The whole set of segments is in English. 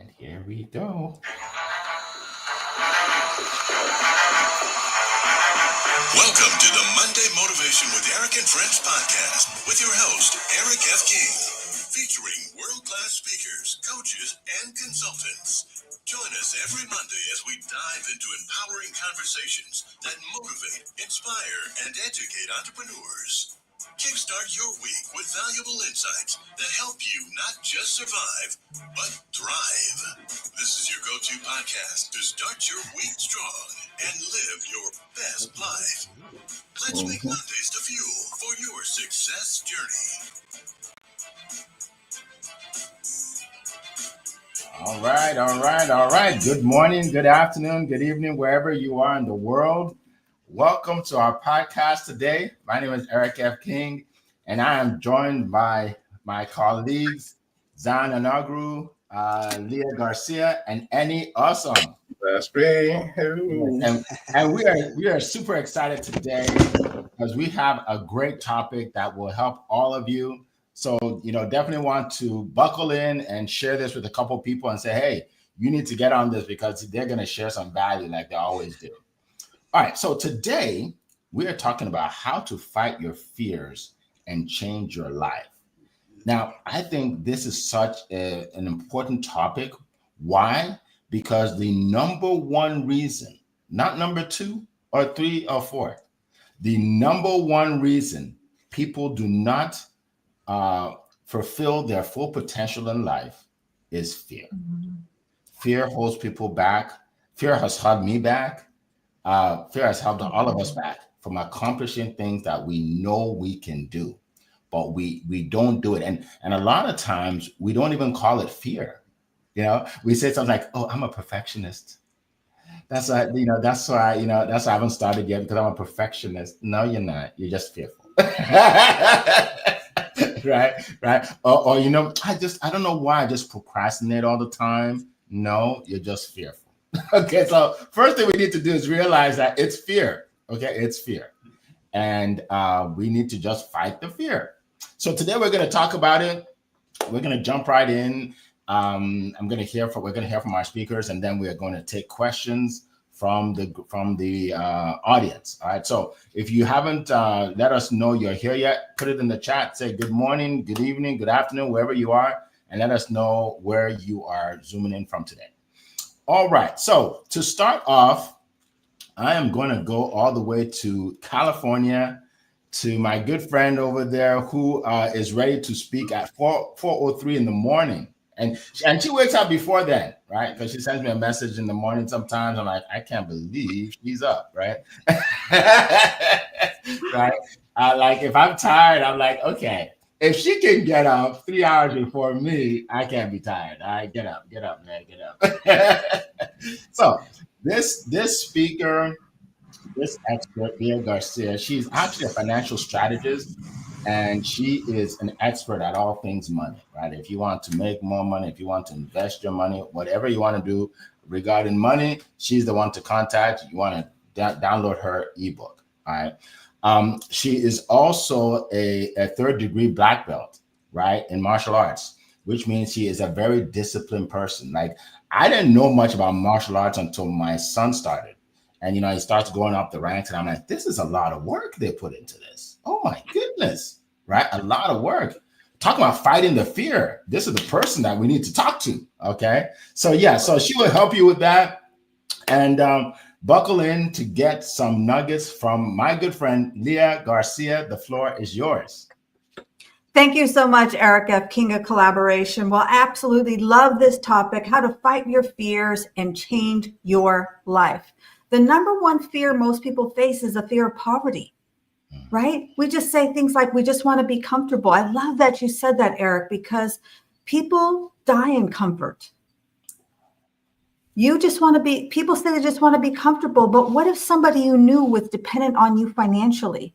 And here we go. Welcome to the Monday Motivation with Eric and Friends podcast with your host, Eric F. King, featuring world-class speakers, coaches, and consultants. Join us every Monday as we dive into empowering conversations that motivate, inspire, and educate entrepreneurs. Kickstart your week with valuable insights that help you not just survive, but thrive. This is your go-to podcast to start your week strong and live your best life. Let's make Mondays the fuel for your success journey. All right. Good morning, good afternoon, good evening, wherever you are in the world. Welcome to our podcast today. My name is Eric F. King, and I am joined by my colleagues, Zan Anagru, Leah Garcia, and Annie Awesome. That's me. And we are super excited today because we have a great topic that will help all of you. So, definitely want to buckle in and share this with a couple people and say, hey, you need to get on this because they're going to share some value like they always do. All right. So today we are talking about how to fight your fears and change your life. Now, I think this is such an important topic. Why? Because the number one reason, not number 2 or 3 or 4, the number one reason people do not fulfill their full potential in life is fear. Mm-hmm. Fear holds people back. Fear has held me back. Fear has held all of us back from accomplishing things that we know we can do, but we don't do it. And a lot of times we don't even call it fear. We say something like, "Oh, I'm a perfectionist." That's why I haven't started yet because I'm a perfectionist. No, you're not. You're just fearful. Right. Or I don't know why I just procrastinate all the time. No, you're just fearful. Okay, so first thing we need to do is realize that it's fear. Okay, it's fear. And we need to just fight the fear. So today we're going to talk about it. We're going to jump right in. We're going to hear from our speakers, and then we are going to take questions from the audience. All right. So if you haven't let us know you're here yet, put it in the chat. Say good morning, good evening, good afternoon, wherever you are, and let us know where you are zooming in from today. All right. So to start off, I am going to go all the way to California to my good friend over there who is ready to speak at 4:03 in the morning. And she wakes up before then, right? Because she sends me a message in the morning sometimes. I'm like, I can't believe she's up, right? Right? Like if I'm tired, I'm like, okay, if she can get up 3 hours before me, I can't be tired. All right, get up, man, get up. So this speaker, this expert, Leah Garcia, she's actually a financial strategist. And she is an expert at all things money, right? If you want to make more money, if you want to invest your money, whatever you want to do regarding money, she's the one to contact. You want to download her ebook, all right? She is also a 3rd degree black belt, right, in martial arts, which means she is a very disciplined person. Like I didn't know much about martial arts until my son started. And, he starts going up the ranks and I'm like, this is a lot of work they put into this. Oh my goodness, right? A lot of work. Talking about fighting the fear. This is the person that we need to talk to, okay? So she will help you with that. And buckle in to get some nuggets from my good friend, Leah Garcia. The floor is yours. Thank you so much, Eric F. King of Collaboration. Well, absolutely love this topic, how to fight your fears and change your life. The number one fear most people face is a fear of poverty, right? We just say things like, we just want to be comfortable. I love that you said that, Eric, because people die in comfort. People say they just want to be comfortable, but what if somebody you knew was dependent on you financially?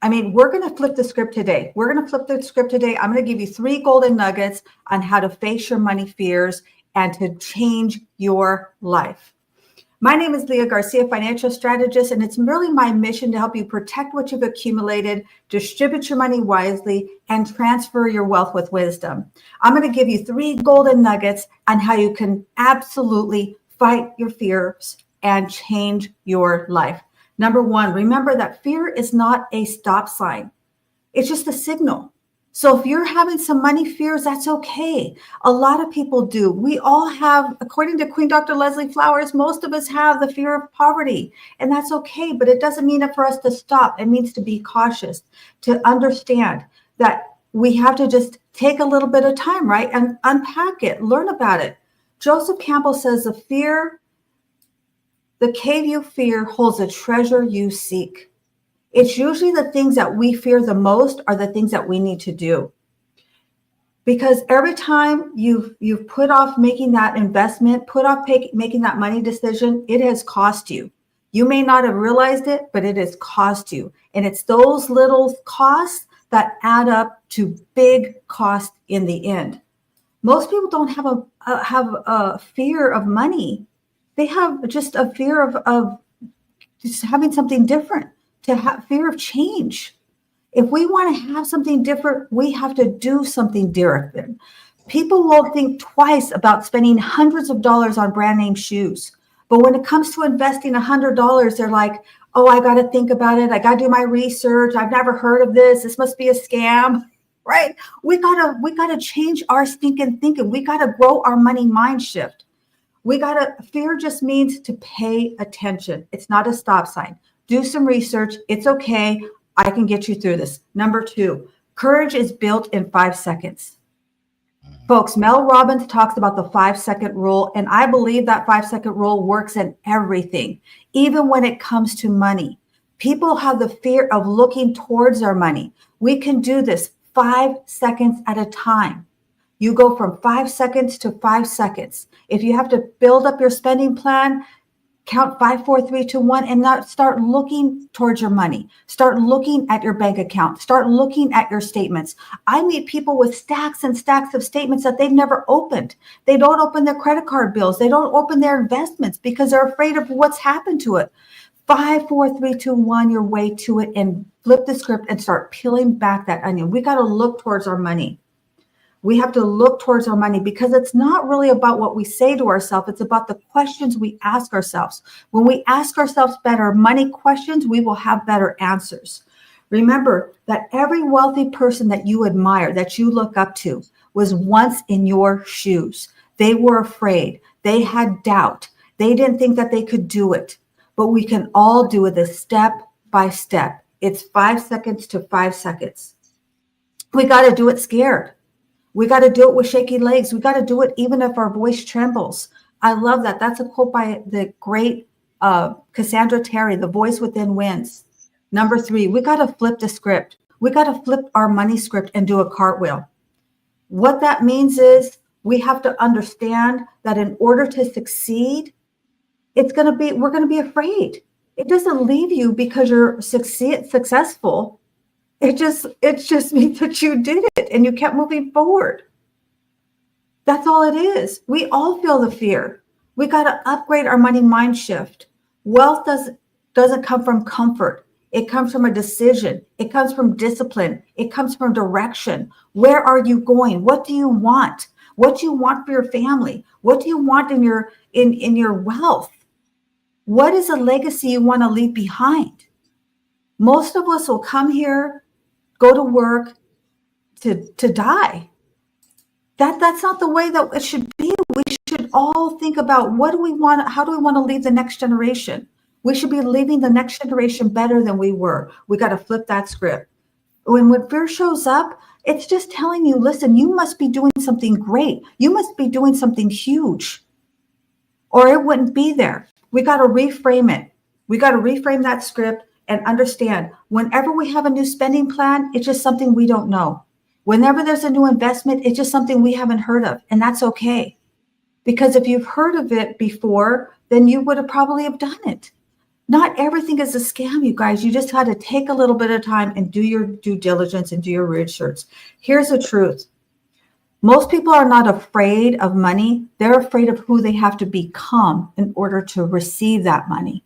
I mean, we're going to flip the script today. I'm going to give you 3 golden nuggets on how to face your money fears and to change your life. My name is Leah Garcia, financial strategist, and it's really my mission to help you protect what you've accumulated, distribute your money wisely, and transfer your wealth with wisdom. I'm going to give you 3 golden nuggets on how you can absolutely fight your fears and change your life. Number 1, remember that fear is not a stop sign. It's just a signal. So if you're having some money fears, that's okay. A lot of people do. We all have, according to Queen Dr. Leslie Flowers, most of us have the fear of poverty, and that's okay. But it doesn't mean for us to stop. It means to be cautious, to understand that we have to just take a little bit of time, right? And unpack it, learn about it. Joseph Campbell says the cave you fear holds a treasure you seek. It's usually the things that we fear the most are the things that we need to do. Because every time you've put off making that investment, put off making that money decision, it has cost you. You may not have realized it, but it has cost you. And it's those little costs that add up to big costs in the end. Most people don't have a fear of money. They have just a fear of just having something different. To have fear of change. If we want to have something different, we have to do something different. People will think twice about spending hundreds of dollars on brand name shoes. But when it comes to investing $100, they're like, oh, I got to think about it. I got to do my research. I've never heard of this. This must be a scam, right? We gotta change our stinking thinking. We got to grow our money mind shift. Fear just means to pay attention. It's not a stop sign. Do some research. It's okay. I can get you through this. Number 2, courage is built in 5 seconds. Folks, Mel Robbins talks about the 5-second rule, and I believe that 5-second rule works in everything, even when it comes to money. People have the fear of looking towards their money. We can do this 5 seconds at a time. You go from 5 seconds to 5 seconds. If you have to build up your spending plan, count 5, 4, 3, 2, 1, and not start looking towards your money. Start looking at your bank account. Start looking at your statements. I meet people with stacks and stacks of statements that they've never opened. They don't open their credit card bills. They don't open their investments because they're afraid of what's happened to it. 5, 4, 3, 2, 1, your way to it, and flip the script and start peeling back that onion. We got to look towards our money. We have to look towards our money because it's not really about what we say to ourselves. It's about the questions we ask ourselves. When we ask ourselves better money questions, we will have better answers. Remember that every wealthy person that you admire, that you look up to, was once in your shoes. They were afraid. They had doubt. They didn't think that they could do it. But we can all do it step by step. It's 5 seconds to 5 seconds. We got to do it scared. We got to do it with shaky legs. We got to do it even if our voice trembles. I love that. That's a quote by the great Cassandra Terry, The Voice Within Wins. Number 3, we got to flip the script. We got to flip our money script and do a cartwheel. What that means is we have to understand that in order to succeed, we're going to be afraid. It doesn't leave you because you're successful. It just means that you did it and you kept moving forward. That's all it is. We all feel the fear. We got to upgrade our money mind shift. Wealth doesn't come from comfort. It comes from a decision. It comes from discipline. It comes from direction. Where are you going? What do you want? What do you want for your family? What do you want in your wealth? What is a legacy you want to leave behind? Most of us will come here, go to work to die. That's not the way that it should be. We should all think about what do we want, how do we want to leave the next generation? We should be leaving the next generation better than we were. We got to flip that script. When fear shows up, it's just telling you, listen, you must be doing something great. You must be doing something huge, or it wouldn't be there. We got to reframe it. We got to reframe that script and understand whenever we have a new spending plan, it's just something we don't know. Whenever there's a new investment, it's just something we haven't heard of. And that's okay. Because if you've heard of it before, then you would have probably have done it. Not everything is a scam, you guys. You just got to take a little bit of time and do your due diligence and do your research. Here's the truth. Most people are not afraid of money. They're afraid of who they have to become in order to receive that money.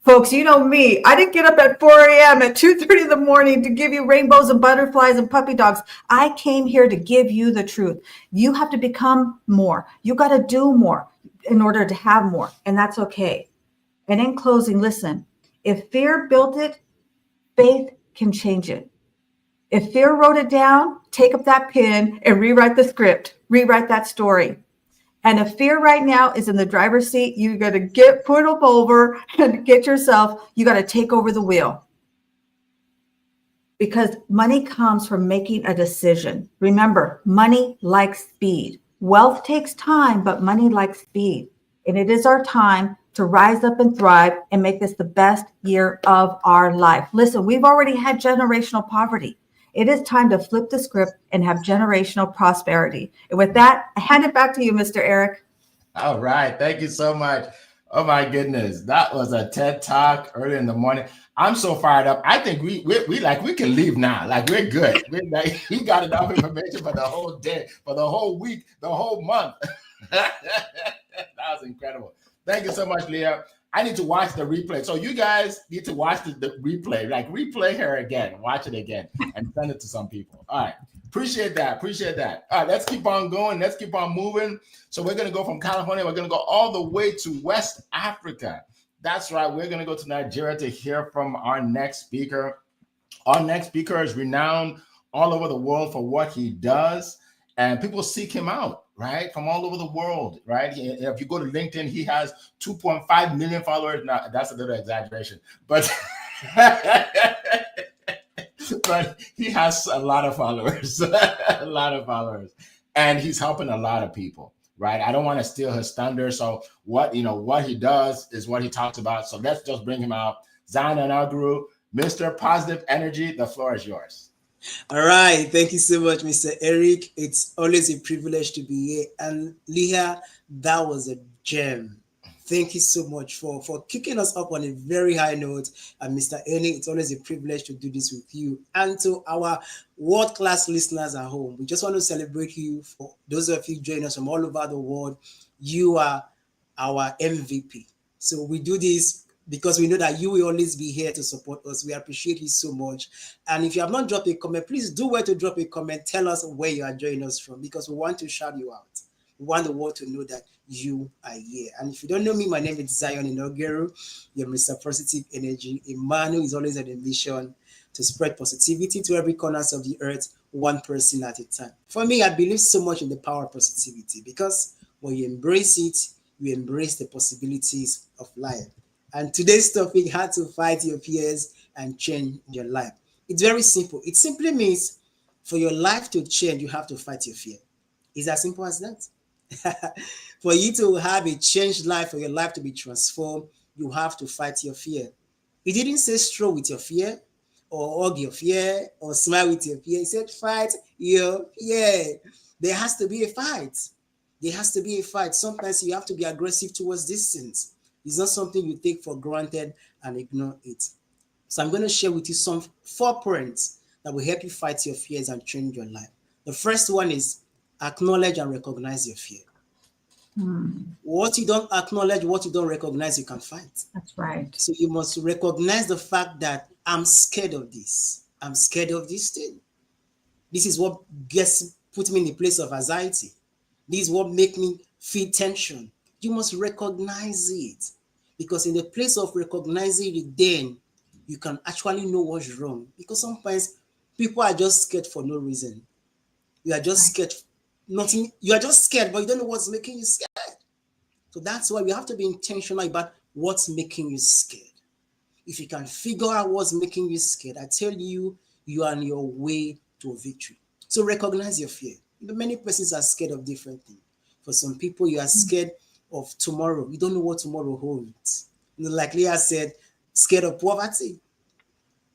Folks, you know me. I didn't get up at 4 a.m. at 2:30 in the morning to give you rainbows and butterflies and puppy dogs. I came here to give you the truth. You have to become more. You got to do more in order to have more, and that's okay. And in closing, listen, if fear built it, faith can change it. If fear wrote it down, take up that pen and rewrite the script, rewrite that story. And if fear right now is in the driver's seat, you got to put up over and get yourself, you got to take over the wheel. Because money comes from making a decision. Remember, money likes speed. Wealth takes time, but money likes speed. And it is our time to rise up and thrive and make this the best year of our life. Listen, we've already had generational poverty. It is time to flip the script and have generational prosperity. And with that, I hand it back to you, Mr. Eric. All right. Thank you so much. Oh my goodness. That was a TED Talk early in the morning. I'm so fired up. I think we can leave now. Like we're good. We got enough information for the whole day, for the whole week, the whole month. That was incredible. Thank you so much, Leah. I need to watch the replay. So you guys need to watch the replay. Like replay her again, watch it again, and send it to some people. All right. Appreciate that. All right, let's keep on going. Let's keep on moving. So we're going to go from California. We're going to go all the way to West Africa. That's right. We're going to go to Nigeria to hear from our next speaker. Our next speaker is renowned all over the world for what he does, and people seek him out, right? From all over the world, right? If you go to LinkedIn, he has 2.5 million followers. Now, that's a little exaggeration, but but he has a lot of followers, and he's helping a lot of people, right? I don't want to steal his thunder. So what he does is what he talks about. So let's just bring him out. Zion Anaguru, Mr. Positive Energy, the floor is yours. All right. Thank you so much, Mr. Eric. It's always a privilege to be here. And Leah, that was a gem. Thank you so much for kicking us up on a very high note. And Mr. Ernie, it's always a privilege to do this with you. And to our world-class listeners at home, we just want to celebrate you. For those of you joining us from all over the world, you are our MVP. So we do this because we know that you will always be here to support us. We appreciate you so much. And if you have not dropped a comment, please do well to drop a comment. Tell us where you are joining us from, because we want to shout you out. We want the world to know that you are here. And if you don't know me, my name is Zion Inogeru. You're Mr. Positive Energy, a man who is always on a mission to spread positivity to every corners of the earth, one person at a time. For me, I believe so much in the power of positivity, because when you embrace it, you embrace the possibilities of life. And today's topic, how to fight your fears and change your life. It's very simple. It simply means for your life to change, you have to fight your fear. It's as simple as that. For you to have a changed life, for your life to be transformed, you have to fight your fear. He didn't say stroll with your fear, or hug your fear, or smile with your fear. He said fight your fear. There has to be a fight. There has to be a fight. Sometimes you have to be aggressive towards these things. It's not something you take for granted and ignore it. So I'm going to share with you some 4 points that will help you fight your fears and change your life. The first one is acknowledge and recognize your fear. What you don't acknowledge, what you don't recognize, you can fight. That's right. So you must recognize the fact that I'm scared of this. I'm scared of this thing. This is what put me in a place of anxiety. This is what makes me feel tension. You must recognize it, because in the place of recognizing it, then you can actually know what's wrong. Because sometimes people are just scared for no reason. You are just scared. Nothing. You are just scared, but you don't know what's making you scared. So that's why we have to be intentional about what's making you scared. If you can figure out what's making you scared, I tell you, you are on your way to a victory. So recognize your fear. Many persons are scared of different things. For some people, you are scared of tomorrow. You don't know what tomorrow holds. Like Leah said, scared of poverty.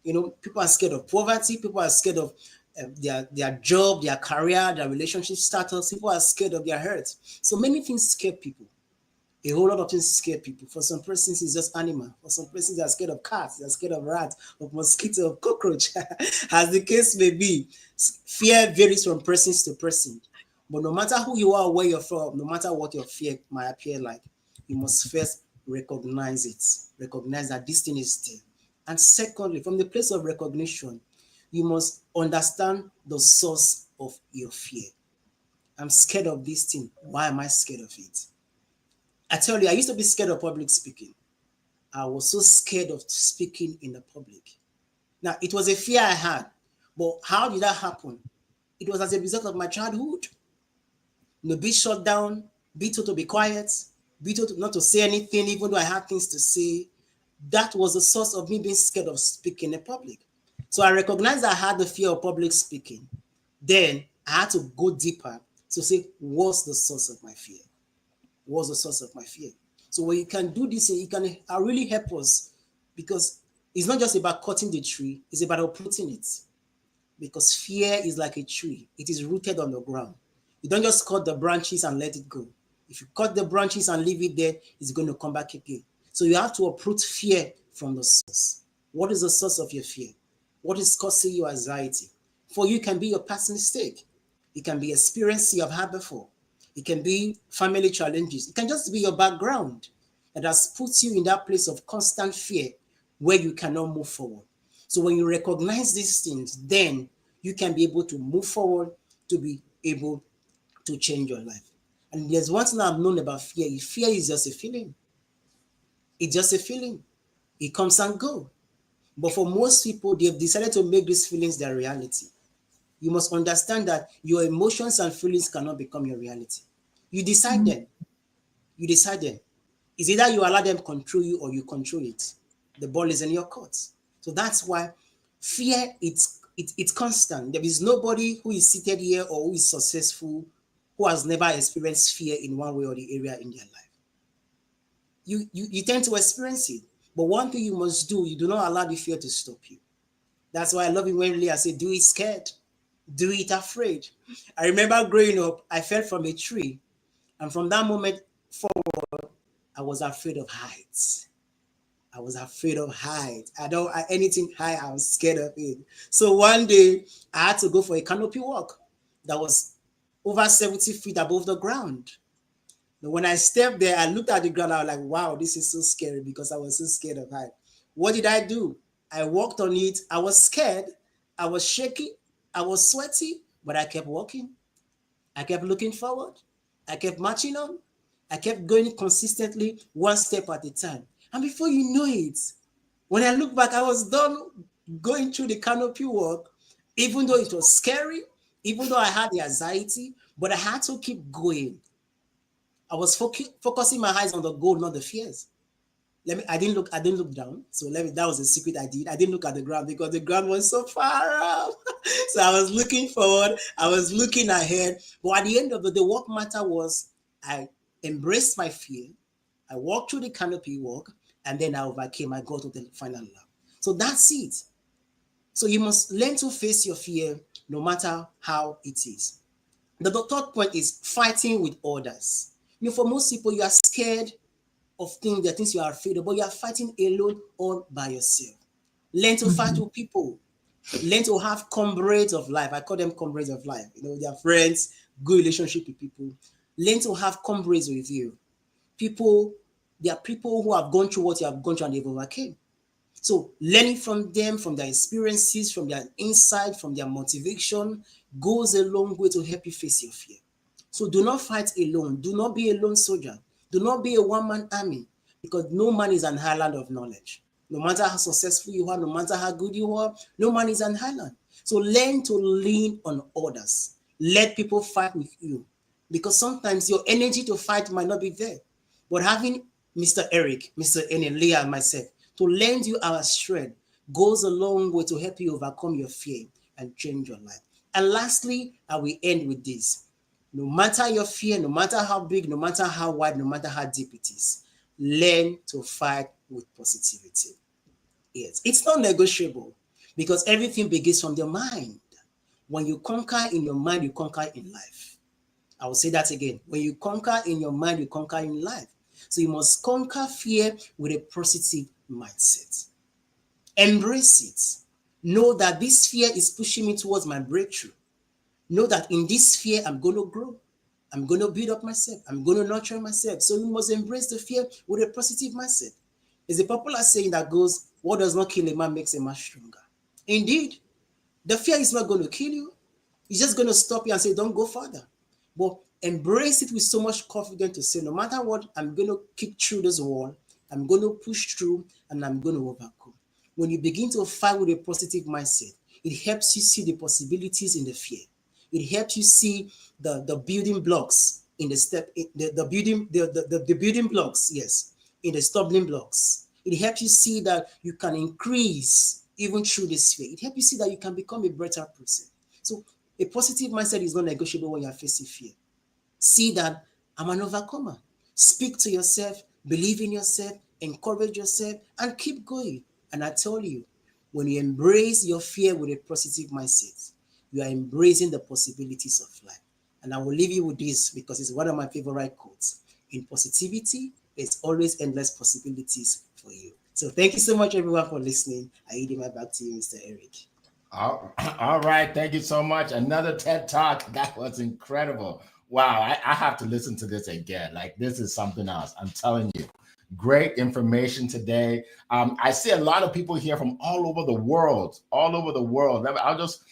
People are scared of poverty. People are scared of their job, their career, their relationship status. People are scared of their health. So many things scare people. A whole lot of things scare people. For some persons, it's just animal. For some persons, they are scared of cats, they are scared of rats, of mosquito, of cockroach. As the case may be, fear varies from person to person. But no matter who you are, where you're from, no matter what your fear might appear like, you must first recognize it. Recognize that this thing is there. And secondly, from the place of recognition, you must understand the source of your fear. I'm scared of this thing. Why am I scared of it? I tell you, I used to be scared of public speaking. I was so scared of speaking in the public. Now, it was a fear I had, but how did that happen? It was as a result of my childhood. Be shut down, be told to be quiet, be told not to say anything, even though I had things to say. That was the source of me being scared of speaking in public. So I recognized I had the fear of public speaking. Then I had to go deeper to say, what's the source of my fear? What's the source of my fear? So when you can do this, it can really help us, because it's not just about cutting the tree, it's about uprooting it. Because fear is like a tree. It is rooted on the ground. You don't just cut the branches and let it go. If you cut the branches and leave it there, it's going to come back again. So you have to uproot fear from the source. What is the source of your fear? What is causing you anxiety? For you, it can be your past mistake. It can be experience you have had before. It can be family challenges. It can just be your background that has put you in that place of constant fear where you cannot move forward. So when you recognize these things, then you can be able to move forward to be able to change your life. And there's one thing I've known about fear. Fear is just a feeling. It's just a feeling. It comes and goes. But for most people, they've decided to make these feelings their reality. You must understand that your emotions and feelings cannot become your reality. You decide them. You decide them. It's either you allow them to control you or you control it. The ball is in your court. So that's why fear, it's constant. There is nobody who is seated here or who is successful who has never experienced fear in one way or the area in their life. You tend to experience it. But one thing you must do, you do not allow the fear to stop you. That's why I love it when Leah said, do it scared, do it afraid. I remember growing up, I fell from a tree. And from that moment forward, I was afraid of heights. I was afraid of heights. Anything high, I was scared of it. So one day, I had to go for a canopy walk that was over 70 feet above the ground. When I stepped there, I looked at the ground. I was like, wow, this is so scary, because I was so scared of height. What did I do? I walked on it. I was scared. I was shaky. I was sweaty, but I kept walking. I kept looking forward. I kept marching on. I kept going consistently, one step at a time. And before you know it, when I look back, I was done going through the canopy walk, even though it was scary, even though I had the anxiety, but I had to keep going. I was focusing my eyes on the goal, not the fears. I didn't look down. So that was a secret I did. I didn't look at the ground because the ground was so far up. So I was looking forward. I was looking ahead. But at the end of the day, what mattered was I embraced my fear. I walked through the canopy walk, and then I overcame. I got to the final lap. So that's it. So you must learn to face your fear no matter how it is. The third point is fighting with others. For most people, you are scared of things, the things you are afraid of, but you are fighting alone or by yourself. Learn to fight with people. Learn to have comrades of life. I call them comrades of life. They are friends, good relationship with people. Learn to have comrades with you. There are people who have gone through what you have gone through and they've overcame. So learning from them, from their experiences, from their insight, from their motivation, goes a long way to help you face your fear. So do not fight alone. Do not be a lone soldier. Do not be a one-man army, because no man is an island of knowledge. No matter how successful you are, no matter how good you are, no man is an island. So learn to lean on others. Let people fight with you, because sometimes your energy to fight might not be there. But having Mr. Eric, Mr. Ene, Leah, and myself to lend you our strength goes a long way to help you overcome your fear and change your life. And lastly, I will end with this. No matter your fear, no matter how big, no matter how wide, no matter how deep it is, learn to fight with positivity. Yes, it's not negotiable, because everything begins from the mind. When you conquer in your mind, you conquer in life. I will say that again. When you conquer in your mind, you conquer in life. So you must conquer fear with a positive mindset. Embrace it. Know that this fear is pushing me towards my breakthrough. Know that in this fear, I'm going to grow. I'm going to build up myself. I'm going to nurture myself. So you must embrace the fear with a positive mindset. There's a popular saying that goes, what does not kill a man makes a man stronger. Indeed, the fear is not going to kill you. It's just going to stop you and say, don't go further. But embrace it with so much confidence to say, no matter what, I'm going to kick through this wall. I'm going to push through and I'm going to overcome. When you begin to fight with a positive mindset, it helps you see the possibilities in the fear. It helps you see the building blocks in the step, the building blocks, yes, in the stumbling blocks. It helps you see that you can increase even through this fear. It helps you see that you can become a better person. So a positive mindset is not negotiable when you're facing fear. See that I'm an overcomer. Speak to yourself, believe in yourself, encourage yourself, and keep going. And I tell you, when you embrace your fear with a positive mindset, you are embracing the possibilities of life. And I will leave you with this because it's one of my favorite quotes. In positivity, there's always endless possibilities for you. So thank you so much, everyone, for listening. I yield my back to you, Mr. Eric. All right. Thank you so much. Another TED Talk. That was incredible. Wow. I have to listen to this again. Like, this is something else. I'm telling you. Great information today. I see a lot of people here from all over the world. All over the world. I'll just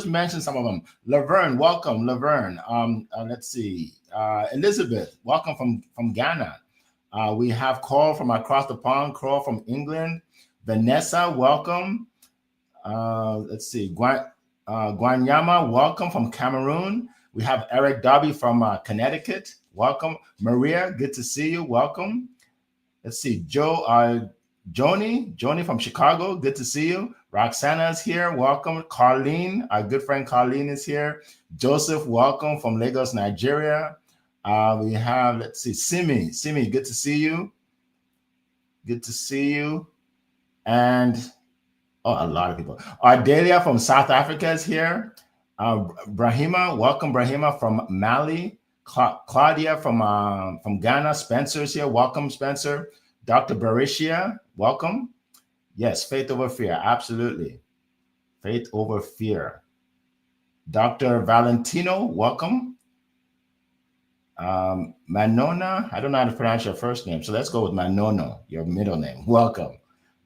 mention some of them. Laverne, welcome, Laverne. Let's see. Elizabeth, welcome from Ghana. We have Carl from across the pond. Carl from England. Vanessa, welcome. Let's see. Guanyama, welcome from Cameroon. We have Eric Darby from Connecticut. Welcome. Maria, good to see you. Welcome. Let's see. Joni from Chicago. Good to see you. Roxana is here. Welcome. Carlene, our good friend Carlene is here. Joseph, welcome from Lagos, Nigeria. We have, let's see, Simi. Simi, good to see you. Good to see you. And a lot of people. Ardelia from South Africa is here. Brahima, welcome, Brahima from Mali. Claudia from Ghana. Spencer is here. Welcome, Spencer. Dr. Barishia, welcome. Yes, faith over fear. Absolutely. Faith over fear. Dr. Valentino, welcome. Manona, I don't know how to pronounce your first name, so let's go with Manono, your middle name. Welcome.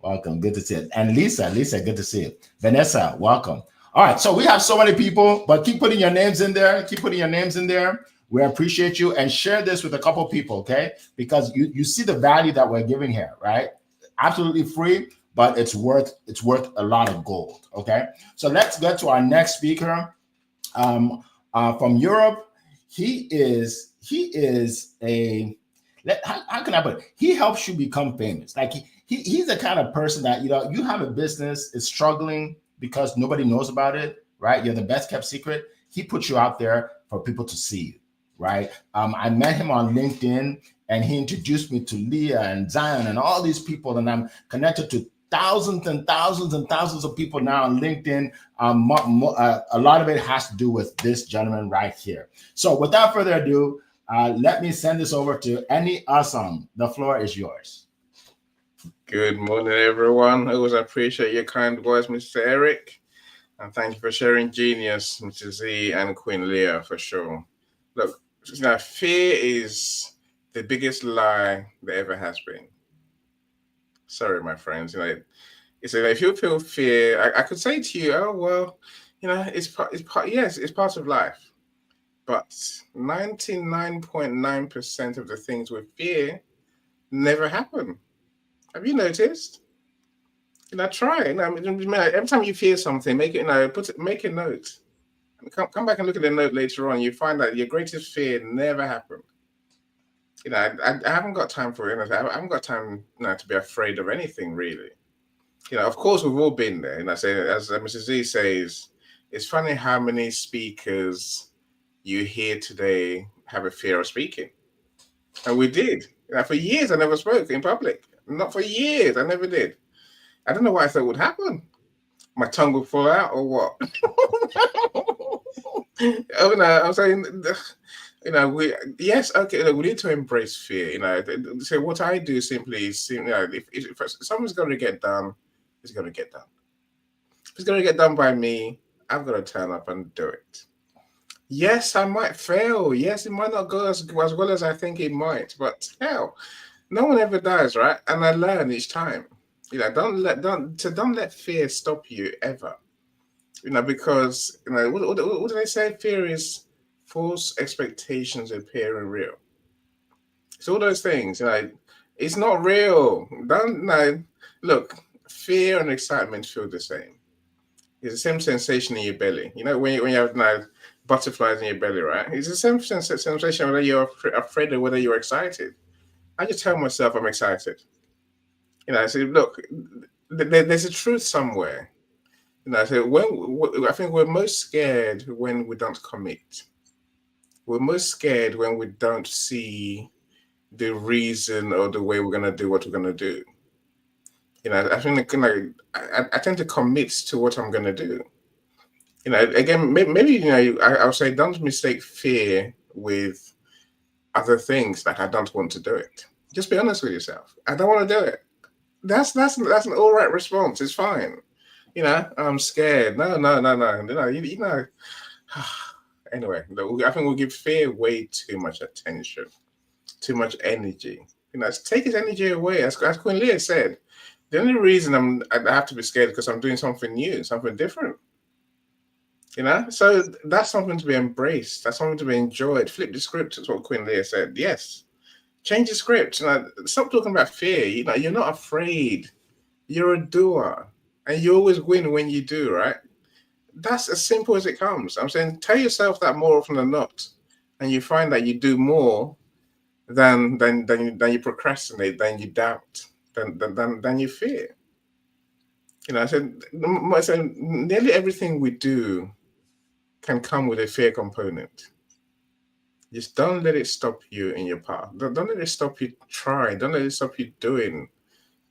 Welcome. Good to see you. And Lisa, good to see you. Vanessa, welcome. All right. So we have so many people, but keep putting your names in there. Keep putting your names in there. We appreciate you, and share this with a couple people, okay? Because you see the value that we're giving here, right? Absolutely free, but it's worth a lot of gold, okay? So let's get to our next speaker from Europe. He is a, how can I put it? He helps you become famous. Like he's the kind of person that, you have a business, is struggling because nobody knows about it, right? You're the best kept secret. He puts you out there for people to see you, right? I met him on LinkedIn, and he introduced me to Leah and Zion and all these people, and I'm connected to thousands and thousands and thousands of people now on LinkedIn. A lot of it has to do with this gentleman right here. So without further ado, let me send this over to Any Awesome. The floor is yours. Good morning, everyone. I always appreciate your kind words, Mr. Eric. And thank you for sharing genius, Mr. Z and Queen Leah, for sure. Look, fear is the biggest lie there ever has been. Sorry, my friends. It's if you feel fear, I could say to you, oh well, it's part of life. But 99.9% of the things with fear never happen. Have you noticed? Try. Every time you fear something, make it. Make a note. Come back and look at the note later on. You find that your greatest fear never happened. I haven't got time for it. I haven't got time to be afraid of anything really. Of course we've all been there. And I say, as Mrs. Z says, it's funny how many speakers you hear today have a fear of speaking, and we did. For years I never spoke in public. Not for years, I never did. I don't know what I thought would happen. My tongue would fall out or what? Oh no, I'm saying Yes, okay, we need to embrace fear. So what I do simply is, if something's going to get done, it's going to get done. If it's going to get done by me, I've got to turn up and do it. Yes, I might fail. Yes, it might not go as well as I think it might, but hell, no one ever dies, right? And I learn each time. Don't let fear stop you ever. Because what do they say? Fear is false expectations appearing real. It's all those things. It's not real. Don't look. Fear and excitement feel the same. It's the same sensation in your belly. When you have butterflies in your belly, right? It's the same sensation whether you're afraid or whether you're excited. I just tell myself I'm excited. I say, look, there's a truth somewhere. So I think we're most scared when we don't commit. We're most scared when we don't see the reason or the way we're going to do what we're going to do. I think I tend to commit to what I'm going to do. Again, maybe I'll say don't mistake fear with other things. Like I don't want to do it. Just be honest with yourself. I don't want to do it. That's an all right response. It's fine. I'm scared. No. Anyway, I think we give fear way too much attention, too much energy. Take his energy away. As Queen Leah said, the only reason I have to be scared because I'm doing something new, something different. So that's something to be embraced. That's something to be enjoyed. Flip the script is what Queen Leah said. Yes. Change the script. Stop talking about fear. You're not afraid. You're a doer. And you always win when you do, right? That's as simple as it comes. I'm saying tell yourself that more often than not. And you find that you do more than you procrastinate, than you doubt, than you fear. I said nearly everything we do can come with a fear component. Just don't let it stop you in your path. Don't let it stop you trying. Don't let it stop you doing.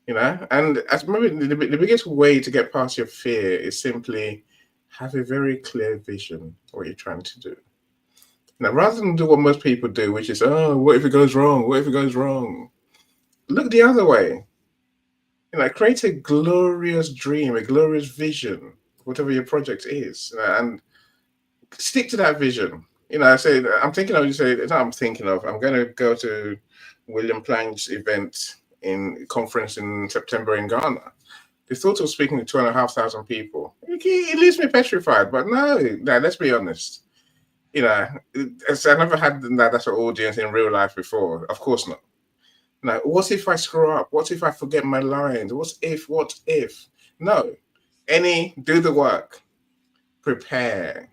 And as maybe the biggest way to get past your fear is simply have a very clear vision of what you're trying to do. Now, rather than do what most people do, which is, oh, what if it goes wrong? What if it goes wrong? Look the other way. Create a glorious dream, a glorious vision, whatever your project is, and stick to that vision. I say, I'm thinking of, I'm going to go to William Plank's event conference in September in Ghana. The thought of speaking to 2,500 people, it leaves me petrified. But no, let's be honest. I've never had that sort of audience in real life before. Of course not. Now, what if I screw up? What if I forget my lines? What if? No. Do the work. Prepare.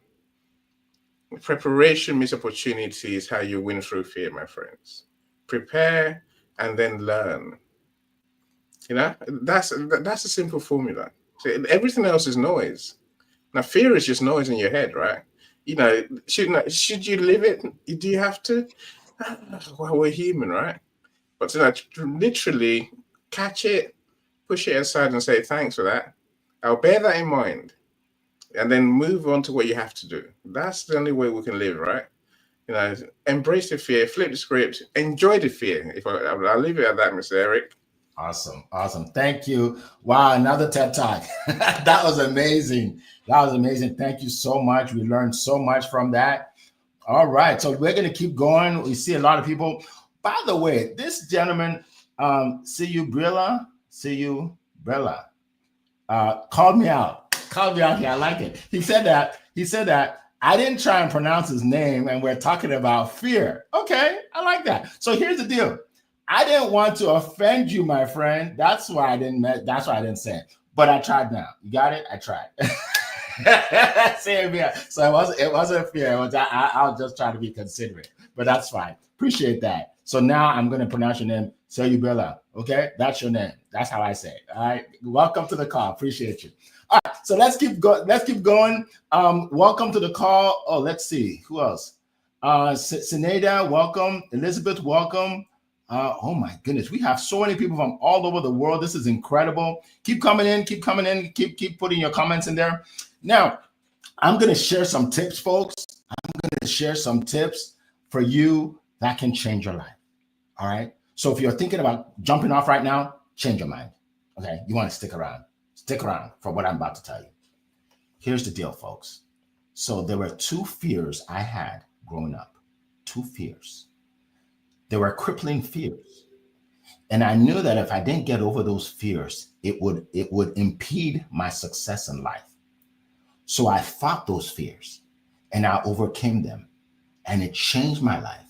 Preparation means opportunity is how you win through fear, my friends. Prepare and then learn. That's a simple formula. So everything else is noise. Now, fear is just noise in your head, right? Should you live it? Do you have to? Well, we're human, right? But literally catch it, push it aside, and say thanks for that. I'll bear that in mind, and then move on to what you have to do. That's the only way we can live, right? Embrace the fear, flip the script, enjoy the fear. I'll leave it at that, Mr. Eric. Awesome. Thank you. Wow, another TED Talk. That was amazing. Thank you so much. We learned so much from that. All right, so we're going to keep going. We see a lot of people. By the way, this gentleman, see you, Brilla, called me out here. I like it. He said that I didn't try and pronounce his name, and we're talking about fear. Okay, I like that. So here's the deal. I didn't want to offend you, my friend. That's why I didn't say it. But I tried now. You got it? I tried. So it wasn't fear. I'll just try to be considerate. But that's fine. Appreciate that. So now I'm going to pronounce your name, Sayubella. Okay? That's your name. That's how I say it. All right? Welcome to the call. Appreciate you. All right. So let's keep going. Welcome to the call. Oh, let's see. Who else? Sineda, welcome. Elizabeth, welcome. Oh my goodness, we have so many people from all over the world. This is incredible. Keep coming in. Keep putting your comments in there. Now, I'm going to share some tips, folks. I'm going to share some tips for you, that can change your life. All right. So if you're thinking about jumping off right now, change your mind. Okay. You want to stick around. Stick around for what I'm about to tell you. Here's the deal, folks. So there were 2 fears I had growing up. 2 fears. They were crippling fears. And I knew that if I didn't get over those fears, it would impede my success in life. So I fought those fears and I overcame them. And it changed my life.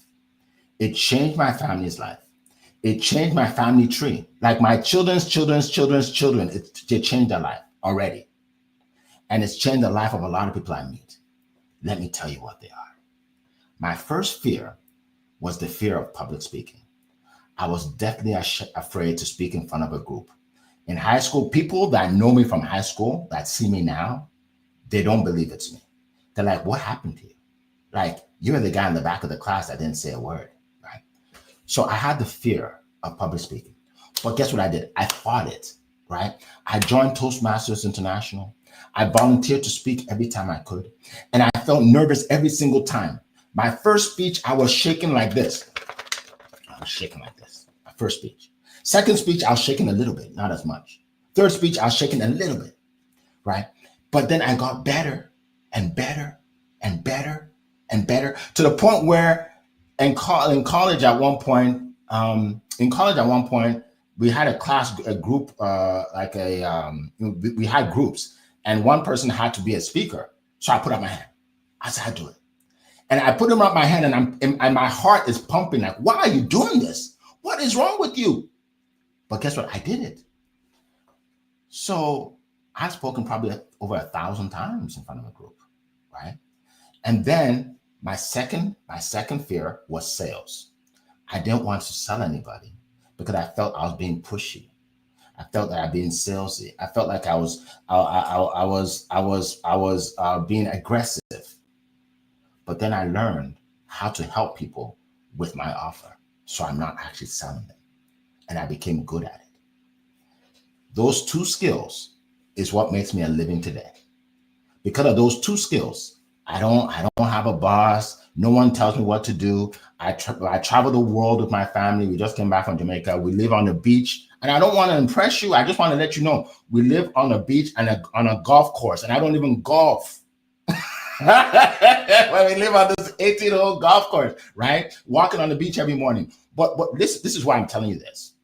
It changed my family's life. It changed my family tree. Like my children's children, it changed their life already. And it's changed the life of a lot of people I meet. Let me tell you what they are. My first fear was the fear of public speaking. I was definitely afraid to speak in front of a group. In high school, people that know me from high school, that see me now, they don't believe it's me. They're like, what happened to you? Like, you're the guy in the back of the class that didn't say a word, right? So I had the fear of public speaking. But guess what I did? I fought it, right? I joined Toastmasters International. I volunteered to speak every time I could. And I felt nervous every single time. My first speech, I was shaking like this. I was shaking like this. My first speech. Second speech, I was shaking a little bit, not as much. Third speech, I was shaking a little bit, right? But then I got better and better and better and better to the point where in college at one point, we had a group, we had groups, and one person had to be a speaker. So I put up my hand. I said, I do it. And I put him up my hand, and my heart is pumping like, why are you doing this? What is wrong with you? But guess what? I did it. So I've spoken probably over 1,000 times in front of a group, right? And then my second fear was sales. I didn't want to sell anybody because I felt I was being pushy. I felt that I was being salesy. I felt like I was being aggressive. But then I learned how to help people with my offer, so I'm not actually selling them, and I became good at it. Those 2 skills is what makes me a living today. Because of those 2 skills, I don't have a boss. No one tells me what to do. I travel the world with my family. We just came back from Jamaica. We live on the beach. And I don't want to impress you. I just want to let you know, we live on a beach and on a golf course. And I don't even golf. When we live on this 18-hole golf course, right? Walking on the beach every morning. But this is why I'm telling you this.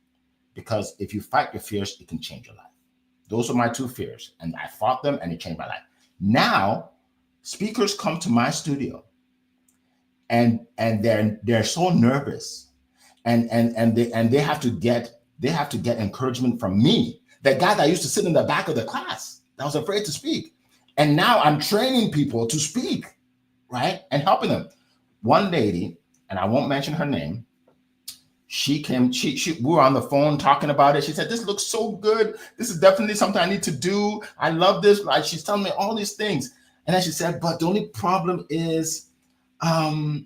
Because if you fight your fears, it can change your life. Those are my 2 fears. And I fought them and it changed my life. Now, speakers come to my studio and they're so nervous and they have to get encouragement from me. The guy that used to sit in the back of the class that was afraid to speak. And now I'm training people to speak, right? And helping them. One lady, and I won't mention her name, she we were on the phone talking about it. She said, this looks so good. This is definitely something I need to do. I love this. Like, she's telling me all these things. And then she said, but the only problem is, I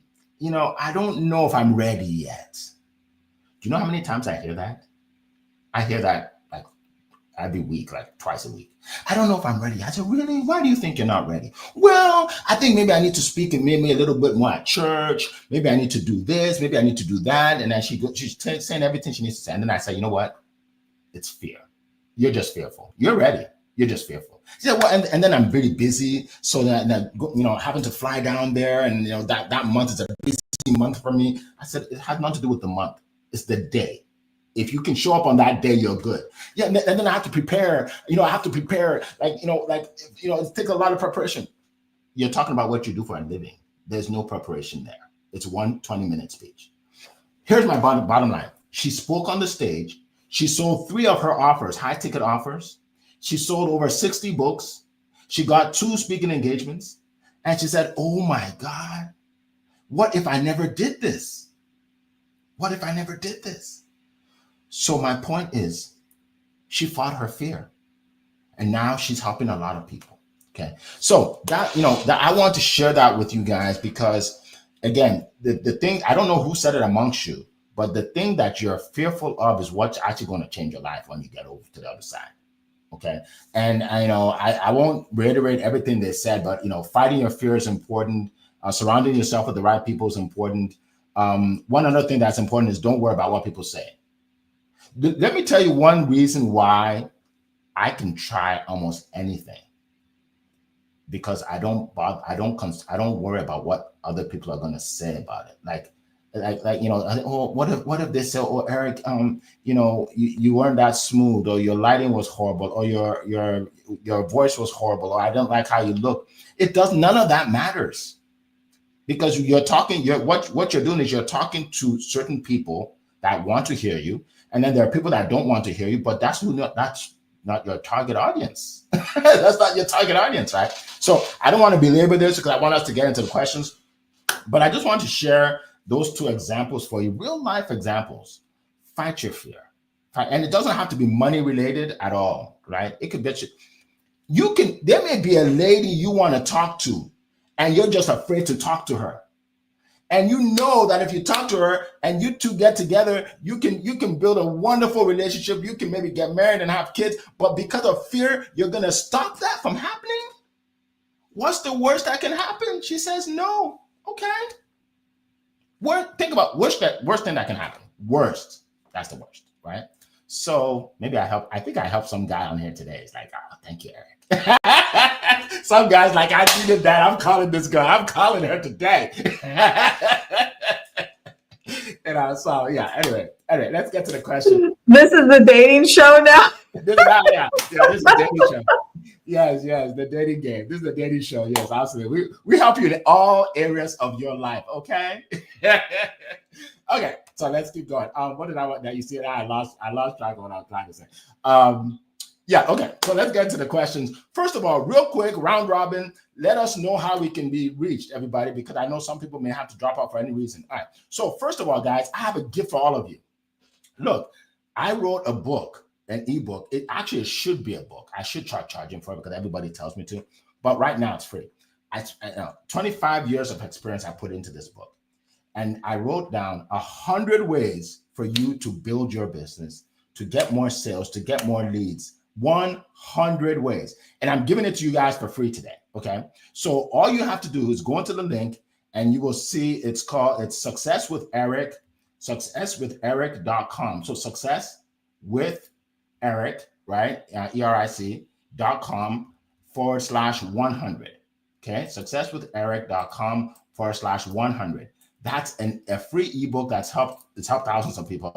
don't know if I'm ready yet. Do you know how many times I hear that? I hear that like every week, like twice a week. I don't know if I'm ready. I said, really? Why do you think you're not ready? Well, I think maybe I need to speak and maybe a little bit more at church. Maybe I need to do this. Maybe I need to do that. And then she's saying everything she needs to say. And then I say, you know what? It's fear. You're just fearful. You're ready. You're just fearful. She said, well, and then I'm really busy. So that having to fly down there and, that month is a busy month for me. I said, it has nothing to do with the month. It's the day. If you can show up on that day, you're good. Yeah, and then I have to prepare. It takes a lot of preparation. You're talking about what you do for a living. There's no preparation there. It's one 20-minute speech. Here's my bottom line. She spoke on the stage. She sold 3 of her offers, high-ticket offers. She sold over 60 books. She got 2 speaking engagements. And she said, oh my God, what if I never did this? What if I never did this? So my point is, she fought her fear, and now she's helping a lot of people. Okay, so that I want to share that with you guys because, again, the thing, I don't know who said it amongst you, but the thing that you're fearful of is what's actually going to change your life when you get over to the other side. Okay, and I won't reiterate everything they said, but fighting your fear is important. Surrounding yourself with the right people is important. One other thing that's important is don't worry about what people say. Let me tell you one reason why I can try almost anything, because I don't worry about what other people are going to say about it. Like, oh, what if they say, oh, Eric, you weren't that smooth, or your lighting was horrible, or your voice was horrible, or I don't like how you look. None of that matters, because what you're doing is you're talking to certain people that want to hear you, and then there are people that don't want to hear you, but that's not your target audience. That's not your target audience, right? So I don't want to belabor this because I want us to get into the questions, but I just want to share those two examples for you, real life examples. Fight your fear. And it doesn't have to be money related at all, right? It could be, there may be a lady you want to talk to and you're just afraid to talk to her. And you know that if you talk to her and you two get together, you can build a wonderful relationship. You can maybe get married and have kids, but because of fear, you're going to stop that from happening? What's the worst that can happen? She says no. Okay. Think about worst thing that can happen. Worst. That's the worst, right? So maybe I think I helped some guy on here today. It's like, oh, thank you, Eric. Some guys like, I needed that. I'm calling this girl. I'm calling her today. So yeah. Anyway, let's get to the question. This is the dating show now. This is the dating show. Yes, the dating game. This is the dating show. Yes, absolutely. We help you in all areas of your life. Okay. Okay. So let's keep going. What did I want that you see? I lost track of what I was trying to say. Yeah, okay. So let's get into the questions. First of all, real quick, round robin, let us know how we can be reached, everybody, because I know some people may have to drop out for any reason. All right. So first of all, guys, I have a gift for all of you. Look, I wrote a book, an ebook. It should be a book. I should start charging for it because everybody tells me to. But right now it's free. 25 years of experience I put into this book. And I wrote down 100 ways for you to build your business, to get more sales, to get more leads. 100 ways. And I'm giving it to you guys for free today. Okay. So all you have to do is go into the link and you will see it's Success with Eric, successwitheric.com. So Success with Eric, right? ERIC.com/100. Okay. Successwitheric.com/100. That's a free ebook it's helped thousands of people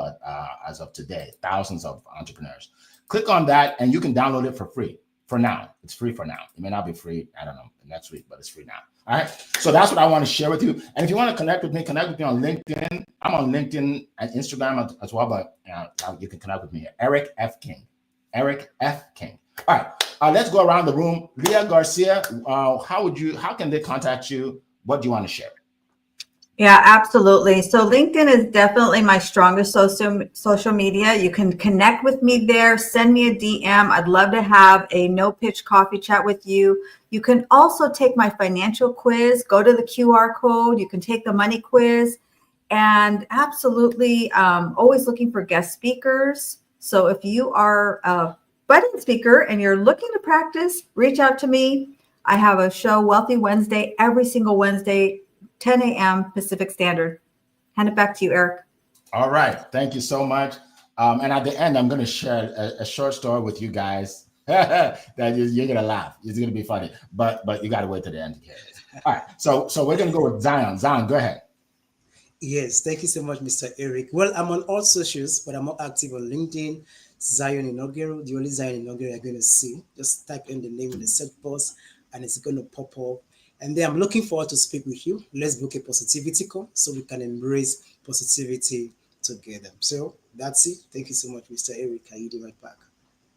as of today, thousands of entrepreneurs. Click on that and you can download it for free. For now, it's free for now. It may not be free, I don't know, next week, but it's free now. All right. So that's what I want to share with you. And if you want to connect with me on LinkedIn. I'm on LinkedIn and Instagram as well, but you can connect with me here. Eric F. King. Eric F. King. All right. Let's go around the room. Leah Garcia, how can they contact you? What do you want to share? Yeah, absolutely. So LinkedIn is definitely my strongest social media. You can connect with me there. Send me a DM. I'd love to have a no-pitch coffee chat with you. You can also take my financial quiz. Go to the QR code. You can take the money quiz. And absolutely, always looking for guest speakers. So if you are a budding speaker and you're looking to practice, reach out to me. I have a show, Wealthy Wednesday, every single Wednesday, 10 a.m. Pacific Standard. Hand it back to you, Eric. All right. Thank you so much. And at the end, I'm going to share a short story with you guys that you're going to laugh. It's going to be funny, but you got to wait to the end to hear it. All right. So we're going to go with Zion. Zion, go ahead. Yes. Thank you so much, Mr. Eric. Well, I'm on all socials, but I'm more active on LinkedIn. Zion Inaugural. The only Zion Inaugural you're going to see. Just type in the name in the search box and it's going to pop up. And then I'm looking forward to speak with you. Let's book a positivity call so we can embrace positivity together. So that's it. Thank you so much, Mr. Eric. I yield right back.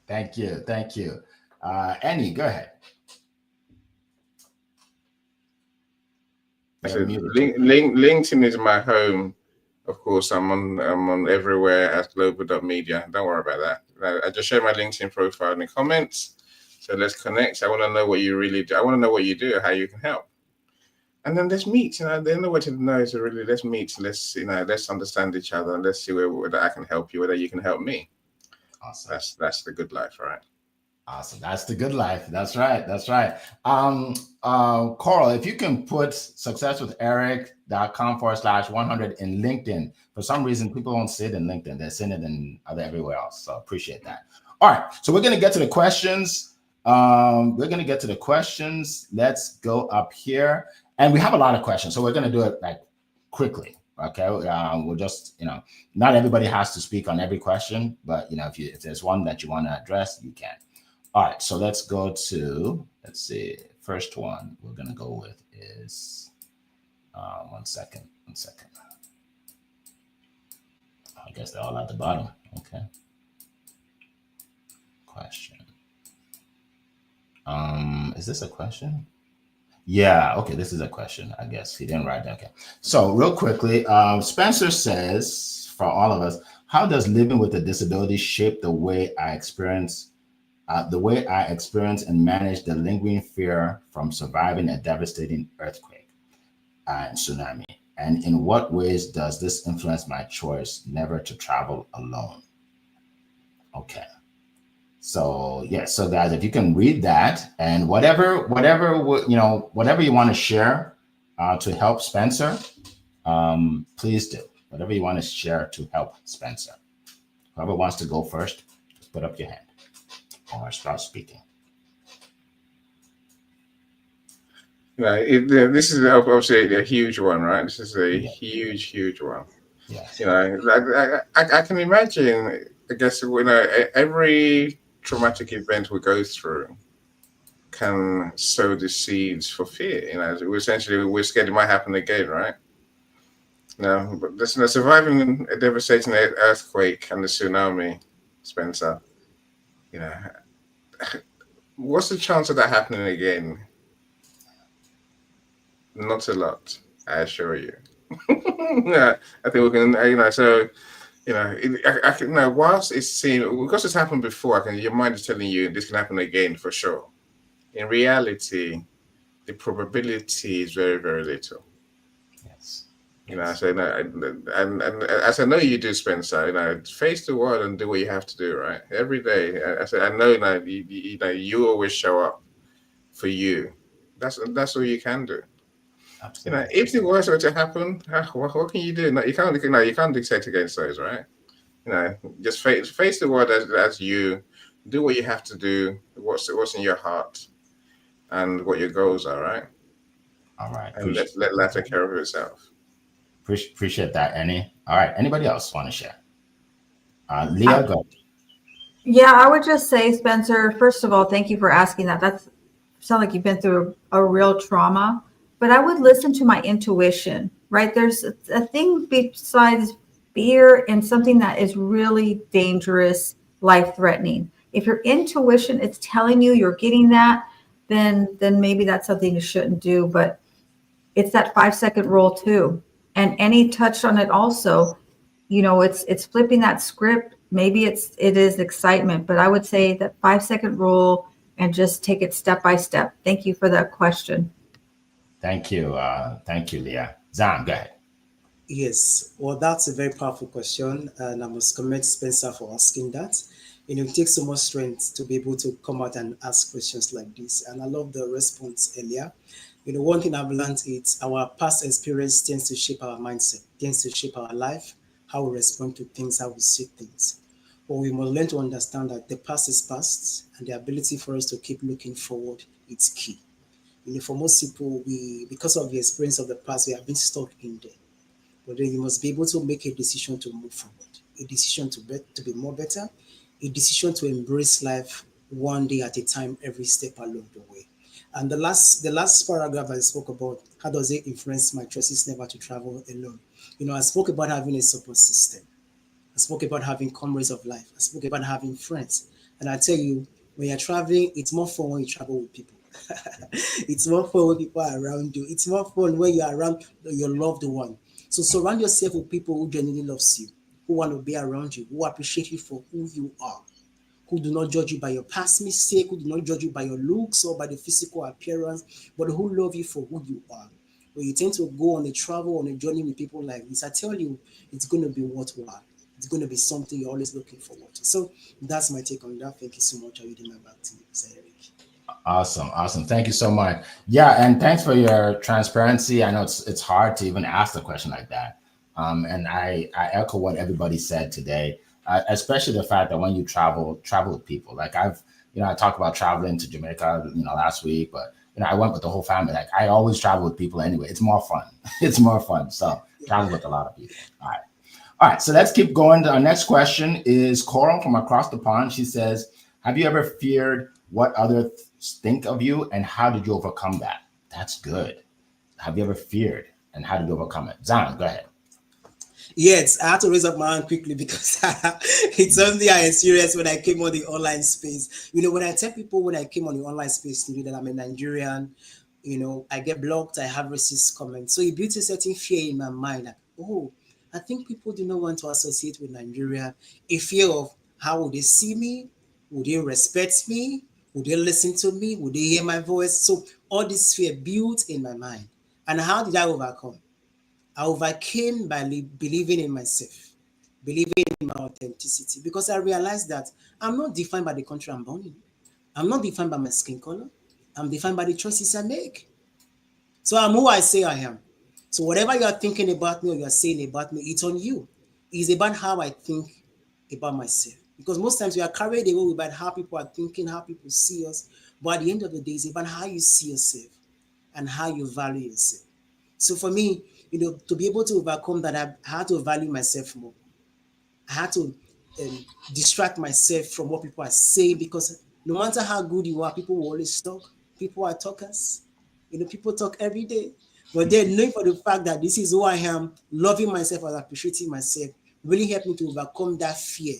Thank you. Annie, go ahead. LinkedIn is my home. Of course, I'm on everywhere at global.media. Don't worry about that. I just share my LinkedIn profile in the comments. So let's connect. I want to know what you really do. I want to know what you do, how you can help. And then let's meet. The only way to know is to really let's meet. Let's understand each other and let's see whether I can help you, whether you can help me. Awesome. That's the good life, right? Awesome. That's the good life. That's right. That's right. Coral, if you can put successwitheric.com/100 in LinkedIn. For some reason, people don't see it in LinkedIn. They're seeing it in other everywhere else. So appreciate that. All right. So we're going to get to the questions. Let's go up here. And we have a lot of questions. So we're going to do it like quickly. Okay. We'll just, not everybody has to speak on every question, but if there's one that you want to address, you can. All right, so let's go to, let's see, first one we're going to go with is, one second. I guess they're all at the bottom. Okay. Question. Is this a question? Yeah, okay, this is a question. I guess he didn't write that. Okay. So real quickly, Spencer says, for all of us, how does living with a disability shape the way I experience and manage the lingering fear from surviving a devastating earthquake and tsunami? And in what ways does this influence my choice never to travel alone? Okay. So so guys, if you can read that and whatever you want to share to help Spencer, please do. Whatever you want to share to help Spencer. Whoever wants to go first, just put up your hand or start speaking. This is obviously a huge one, right? This is a huge one. Yes. I can imagine. I guess every traumatic event we go through can sow the seeds for fear. We're scared it might happen again, right? No, but surviving a devastating earthquake and the tsunami, Spencer. What's the chance of that happening again? Not a lot, I assure you. Yeah, I think we can. So I can whilst it seems because it's happened before, your mind is telling you this can happen again for sure. In reality, the probability is very, very little. Yes. So and as I know you do, Spencer. Face the world and do what you have to do, right? Every day. I know you always show up for you. That's all you can do. Absolutely. If the worst were to happen, what can you do? You can't dictate against those, right? Just face the world as you do what you have to do. What's in your heart, and what your goals are, right? All right. And let life take care of itself. Appreciate that, Annie. All right. Anybody else want to share? Leah, go. Yeah, I would just say, Spencer, first of all, thank you for asking that. That's sound like you've been through a real trauma, but I would listen to my intuition, right? There's a thing besides fear and something that is really dangerous, life-threatening. If your intuition is telling you you're getting that, then maybe that's something you shouldn't do. But it's that 5-second rule too. And Annie touched on it also. It's flipping that script. Maybe it is excitement, but I would say that 5-second rule and just take it step by step. Thank you for that question. Thank you, Leah. Zan, go ahead. Yes, well, that's a very powerful question, and I must commend Spencer for asking that. It takes so much strength to be able to come out and ask questions like this, and I love the response earlier. One thing I've learned is our past experience tends to shape our mindset, tends to shape our life, how we respond to things, how we see things. But we must learn to understand that the past is past, and the ability for us to keep looking forward is key. For most people, because of the experience of the past, we have been stuck in there. But then you must be able to make a decision to move forward, a decision to be more better, a decision to embrace life one day at a time, every step along the way. And the last paragraph I spoke about, how does it influence my choices never to travel alone? I spoke about having a support system. I spoke about having comrades of life. I spoke about having friends. And I tell you, when you're traveling, it's more fun when you travel with people. It's more fun when people are around you. It's more fun when you're around your loved one. So surround yourself with people who genuinely loves you, who want to be around you, who appreciate you for who you are, who do not judge you by your past mistake, who do not judge you by your looks or by the physical appearance, but who love you for who you are. When you tend to go on a travel, on a journey with people like this, I tell you, it's going to be worthwhile. it's going to be something you're always looking forward to. So that's my take on that. Thank you so much. I'll read my back to you, Mr. Eric. Awesome. Thank you so much. Yeah, and thanks for your transparency. I know it's hard to even ask a question like that. And I echo what everybody said today, especially the fact that when you travel with people. Like I talked about traveling to Jamaica, last week, but I went with the whole family. Like I always travel with people anyway. It's more fun. It's more fun. So travel with a lot of people. All right. So let's keep going. Our next question is Coral from across the pond. She says, have you ever feared what others think of you, and how did you overcome that? That's good. Have you ever feared, and how did you overcome it? Zan, go ahead. Yes, I had to raise up my hand quickly because it's something I experienced when I came on the online space. When I tell people when I came on the online space to that I'm a Nigerian, I get blocked, I have racist comments. So it built a certain fear in my mind, like, oh, I think people do not want to associate with Nigeria. A fear of how would they see me? Would they respect me? Would they listen to me? Would they hear my voice? So all this fear built in my mind. And how did I overcome? I overcame by believing in myself, believing in my authenticity, because I realized that I'm not defined by the country I'm born in. I'm not defined by my skin color. I'm defined by the choices I make. So I'm who I say I am. So whatever you're thinking about me or you're saying about me, it's on you. It's about how I think about myself. Because most times we are carried away about how people are thinking, how people see us. But at the end of the day, it's about how you see yourself and how you value yourself. So for me, to be able to overcome that, I had to value myself more. I had to distract myself from what people are saying, because no matter how good you are, people will always talk. People are talkers. People talk every day. But then knowing for the fact that this is who I am, loving myself and appreciating myself, really helped me to overcome that fear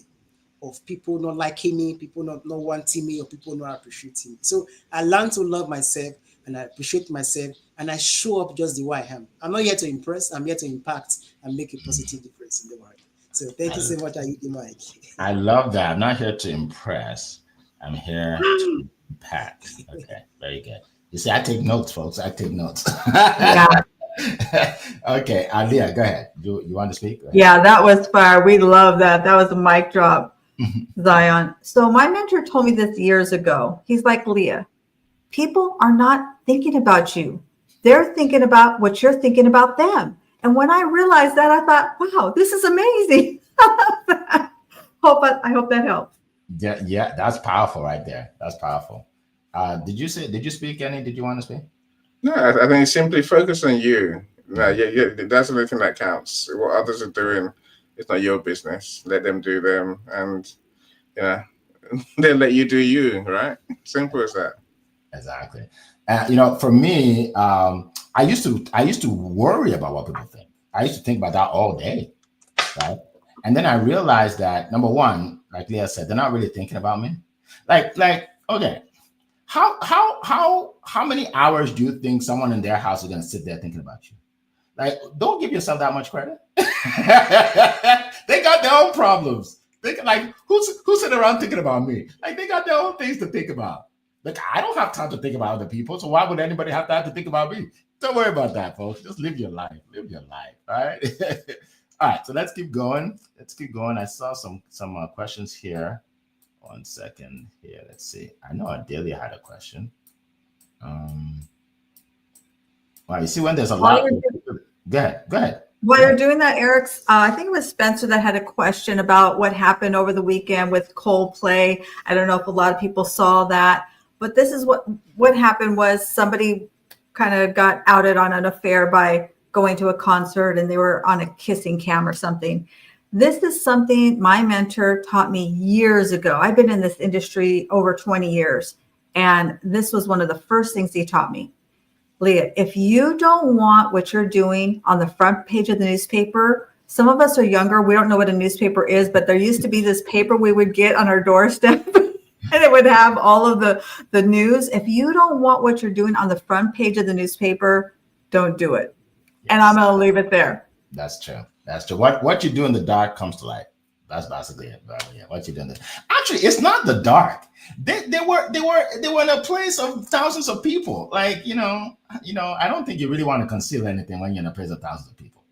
of people not liking me, people not wanting me, or people not appreciating me. So I learned to love myself and I appreciate myself, and I show up just the way I am. I'm not here to impress, I'm here to impact and make a positive difference in the world. So thank you so much, Mike. I love that. I'm not here to impress. I'm here to impact. Okay, very good. You see, I take notes, folks. I take notes. Yeah. Okay, Alia, go ahead. You want to speak? Yeah, that was fire. We love that. That was a mic drop, Zion. So my mentor told me this years ago. He's like, Leah, people are not thinking about you. They're thinking about what you're thinking about them. And when I realized that, I thought, wow, this is amazing. I hope that helps. Yeah, that's powerful right there. That's powerful. Did you speak any? Did you want to speak? No, I think simply focus on you. No, yeah, that's the only thing that counts. What others are doing, it's not your business. Let them do them, and they'll let you do you. Right? Simple as that. Exactly. For me, I used to worry about what people think. I used to think about that all day, right? And then I realized that, number one, like Leah said, they're not really thinking about me. Like, okay, how many hours do you think someone in their house is going to sit there thinking about you? Like, don't give yourself that much credit. They got their own problems. Who's sitting around thinking about me? Like, they got their own things to think about. Like, I don't have time to think about other people, so why would anybody have time to think about me? Don't worry about that, folks. Just live your life. Live your life, all right? All right, so let's keep going. I saw some questions here. 1 second here. Let's see. I know Adelia had a question. Well, you see when there's a lot. Go ahead. While you're doing that, Eric, I think it was Spencer that had a question about what happened over the weekend with Coldplay. I don't know if a lot of people saw that, but this is what happened was somebody kind of got outed on an affair by going to a concert, and they were on a kissing cam or something. This is something my mentor taught me years ago. I've been in this industry over 20 years, and this was one of the first things he taught me. Leah, if you don't want what you're doing on the front page of the newspaper, some of us are younger. We don't know what a newspaper is, but there used to be this paper we would get on our doorstep and it would have all of the news. If you don't want what you're doing on the front page of the newspaper, don't do it. Yes. And I'm going to leave it there. That's true. What you do in the dark comes to light. That's basically it. Yeah, what you doing there? Actually, it's not the dark. They were in a place of thousands of people. Like, I don't think you really want to conceal anything when you're in a place of thousands of people.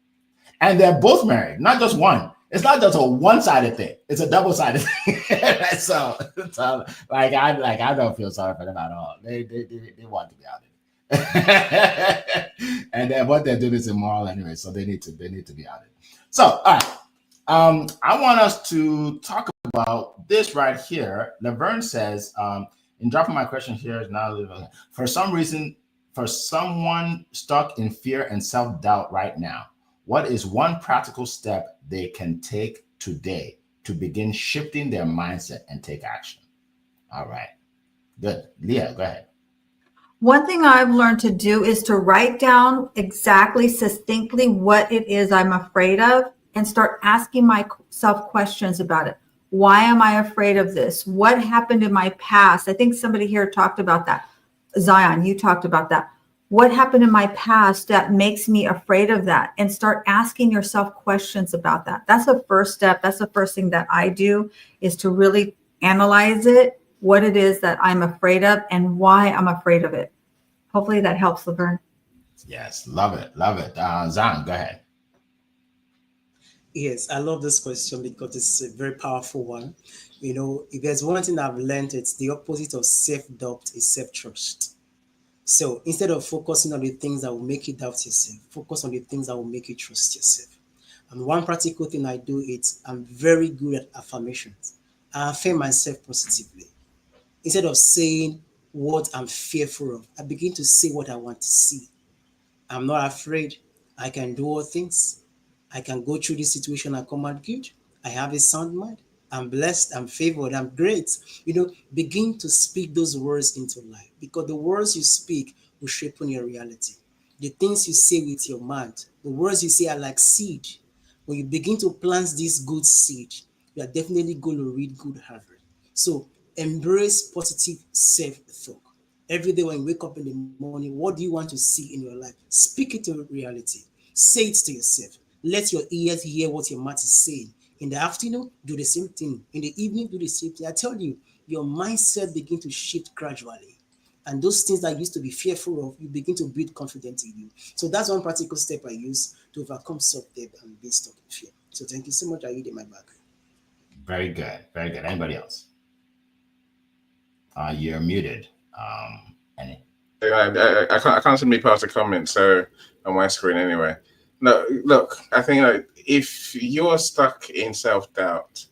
And they're both married, not just one. it's not just a one-sided thing; it's a double-sided thing. so I don't feel sorry for them at all. They want to be out there, and then what they're doing is immoral anyway. So they need to be out there. So all right, I want us to talk about this right here. Laverne says, in dropping my question here is now for some reason, for someone stuck in fear and self-doubt right now, what is one practical step they can take today to begin shifting their mindset and take action? All right. Good. Leah, go ahead. One thing I've learned to do is to write down exactly, succinctly what it is I'm afraid of and start asking myself questions about it. Why am I afraid of this? What happened in my past? I think somebody here talked about that. Zion, you talked about that. What happened in my past that makes me afraid of that? And start asking yourself questions about that. That's the first step. That's the first thing that I do, is to really analyze it, what it is that I'm afraid of and why I'm afraid of it. Hopefully that helps, Laverne. Yes, love it. Love it. Zion, go ahead. Yes, I love this question because it's a very powerful one. You know, if there's one thing I've learned, it's the opposite of self-doubt is self-trust. So instead of focusing on the things that will make you doubt yourself, focus on the things that will make you trust yourself. And one practical thing I do is I'm very good at affirmations. I affirm myself positively. Instead of saying what I'm fearful of, I begin to say what I want to see. I'm not afraid. I can do all things. I can go through this situation and come out good. I have a sound mind. I'm blessed. I'm favored. I'm great. You know, begin to speak those words into life because the words you speak will shape on your reality. The things you say with your mouth, the words you say are like seed. When you begin to plant this good seed, you are definitely going to reap good harvest. So embrace positive self-talk. Every day when you wake up in the morning, what do you want to see in your life? Speak it to reality. Say it to yourself. Let your ears hear what your mouth is saying. In the afternoon, do the same thing. In the evening, do the same thing. I tell you, your mindset begin to shift gradually. And those things that used to be fearful of, you begin to build confidence in you. So that's one practical step I use to overcome self-doubt and being stuck in fear. So thank you so much. I yield my back. Very good. Very good. Anybody else? You're muted. Any? I can't see me past the comment, so on my screen anyway. No, look, I think if you're stuck in self-doubt,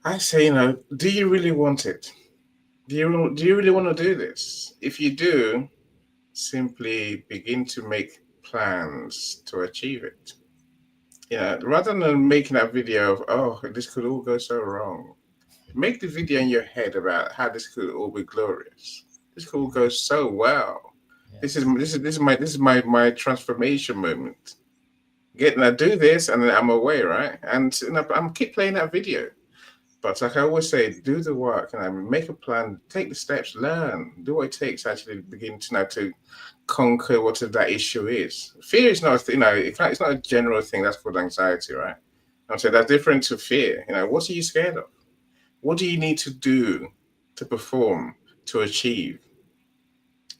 I say, do you really want it? Do you really want to do this? If you do, simply begin to make plans to achieve it. Yeah, rather than making that video of, oh, this could all go so wrong. Make the video in your head about how this could all be glorious. This could all go so well. Yeah. This is my transformation moment. I do this and then I'm away, right? And I'm keep playing that video. But like I always say, do the work and make a plan, take the steps, learn, do what it takes to actually begin to conquer whatever that issue is. Fear is not, it's not a general thing that's called anxiety, right? I'm saying that's different to fear. What are you scared of? What do you need to do to perform, to achieve?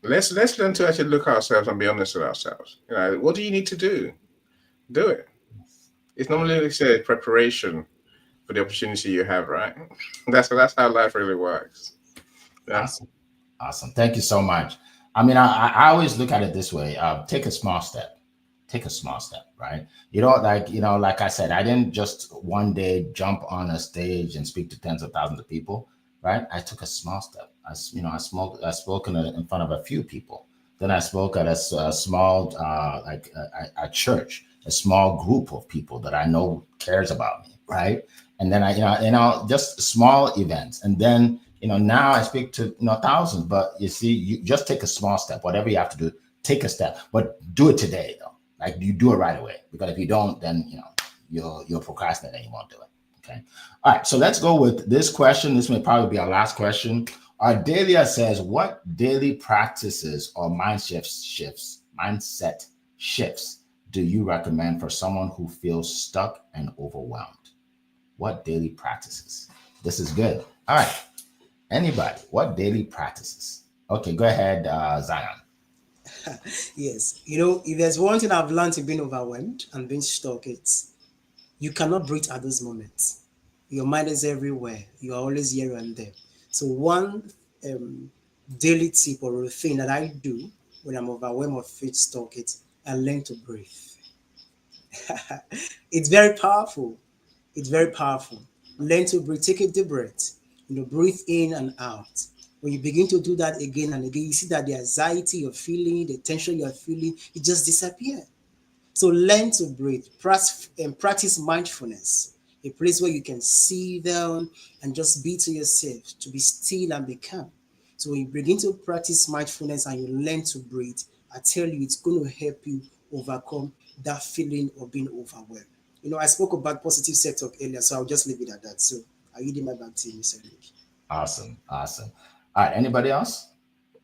Let's learn to actually look at ourselves and be honest with ourselves. What do you need to do? Do it. It's normally, like I say, preparation for the opportunity you have, right? That's how life really works. Yeah. Awesome. Thank you so much. I mean, I always look at it this way. Take a small step. Take a small step, right? Like I said, I didn't just one day jump on a stage and speak to tens of thousands of people, right? I took a small step. I spoke in front of a few people. Then I spoke at a small, a church, a small group of people that I know cares about me, right? And then I just small events. And then, now I speak to, thousands, but you see, you just take a small step, whatever you have to do, take a step, but do it today though. Like you do it right away, because if you don't, then, you'll procrastinate and you won't do it. Okay. All right. So let's go with this question. This may probably be our last question. Ardelia says, what daily practices or mindset shifts do you recommend for someone who feels stuck and overwhelmed? What daily practices? This is good. All right. Anybody, what daily practices? Okay, go ahead, Zion. Yes. If there's one thing I've learned in being overwhelmed and being stuck, it's You cannot breathe at those moments. Your mind is everywhere. You are always here and there. So one daily tip or routine that I do when I'm overwhelmed or feel stuck, it's I learn to breathe. It's very powerful. It's very powerful. Learn to breathe. Take a deep breath. Breathe in and out. When you begin to do that again and again, you see that the anxiety you're feeling, the tension you're feeling, it just disappears. So learn to breathe. Practice mindfulness, a place where you can sit down and just be to yourself, to be still and be calm. So when you begin to practice mindfulness and you learn to breathe, I tell you, it's going to help you overcome that feeling of being overwhelmed. I spoke about positive self-talk earlier, so I'll just leave it at that. So I yield my back to you, Mr. Nick. Awesome. All right. Anybody else?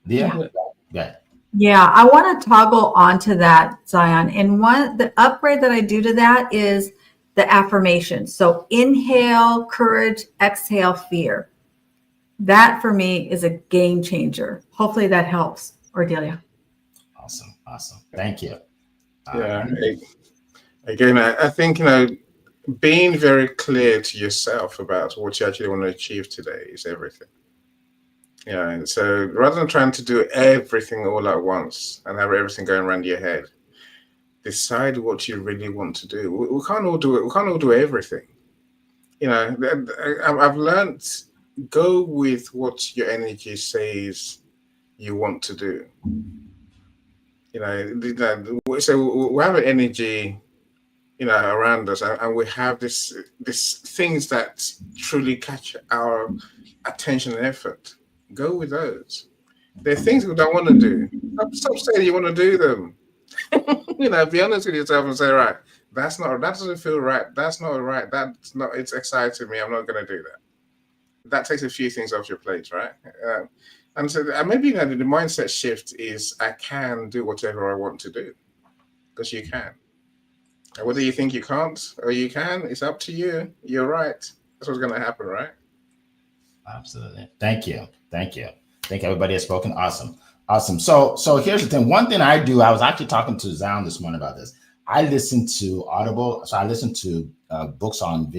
Leah? Yeah. Yeah, I want to toggle onto that, Zion. And the upgrade that I do to that is the affirmation. So inhale, courage, exhale, fear. That for me is a game changer. Hopefully that helps, Ordelia. Awesome. Thank you. Yeah. Again, I think, being very clear to yourself about what you actually want to achieve today is everything. Yeah, so rather than trying to do everything all at once and have everything going around your head, decide what you really want to do. We can't all do it. We can't all do everything. I've learned, go with what your energy says you want to do. So we have an energy, around us, and we have this things that truly catch our attention and effort. Go with those. There are things we don't want to do. Stop saying you want to do them. Be honest with yourself and say, right, that doesn't feel right. That's not right. It's exciting me. I'm not going to do that. That takes a few things off your plate, right? And so maybe the mindset shift is I can do whatever I want to do, because you can. And whether you think you can't or you can, it's up to you. You're right. That's what's going to happen, right? Absolutely. Thank you. Everybody has spoken. Awesome. So here's the thing. One thing I do, I was actually talking to Zion this morning about this. I listen to Audible. So I listen to books on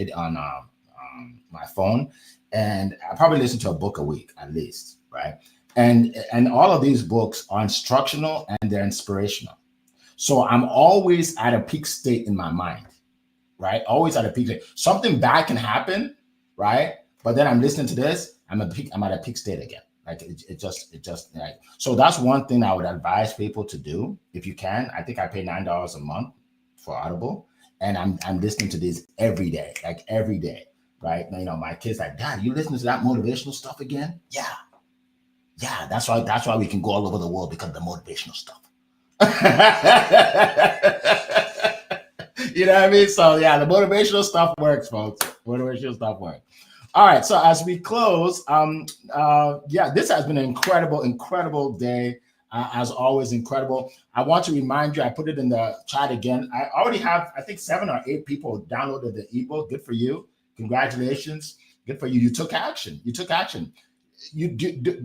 my phone, and I probably listen to a book a week at least, right? And all of these books are instructional and they're inspirational. So I'm always at a peak state in my mind, right? Always at a peak state. Something bad can happen, right? But then I'm listening to this, I'm at a peak state again. Like it just like, so that's one thing I would advise people to do if you can. I think I pay $9 a month for Audible, and I'm listening to this every day, right? My kids like, Dad, you listening to that motivational stuff again? Yeah, that's why we can go all over the world, because of the motivational stuff. You know what I mean? So yeah, the motivational stuff works, folks. Motivational stuff works. All right. So as we close, this has been an incredible day. As always, incredible. I want to remind you, I put it in the chat again. I already have, I think 7 or 8 people downloaded the ebook. Good for you. Congratulations. Good for you. You took action.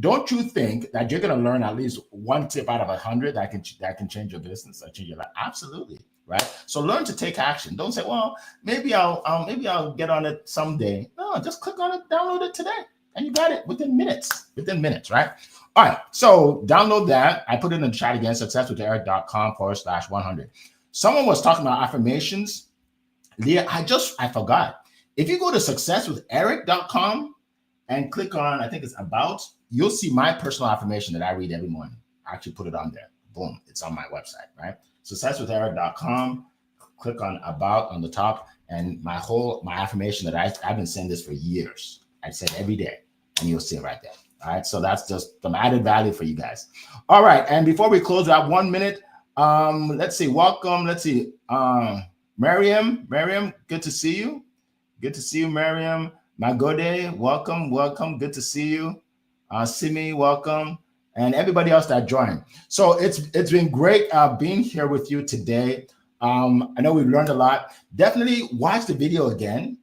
Don't you think that you're going to learn at least one tip out of 100 that can change your business or change your life? Absolutely. Right. So learn to take action. Don't say, well, maybe I'll get on it someday. No, just click on it, download it today, and you got it within minutes, right? All right. So download that. I put it in the chat again, successwitheric.com/100. Someone was talking about affirmations. Leah, I forgot. If you go to successwitheric.com and click on, I think it's about, you'll see my personal affirmation that I read every morning. I actually put it on there. Boom. It's on my website, right? Successwitheric.com, click on about on the top, and my affirmation that I've been saying this for years. I say it every day, and you'll see it right there. All right. So that's just some added value for you guys. All right. And before we close, we have 1 minute. Let's see. Welcome. Let's see. Miriam, good to see you. Good to see you, Miriam. Magode, welcome. Good to see you. Simi, welcome. And everybody else that joined. So it's been great being here with you today. I know we've learned a lot. Definitely watch the video again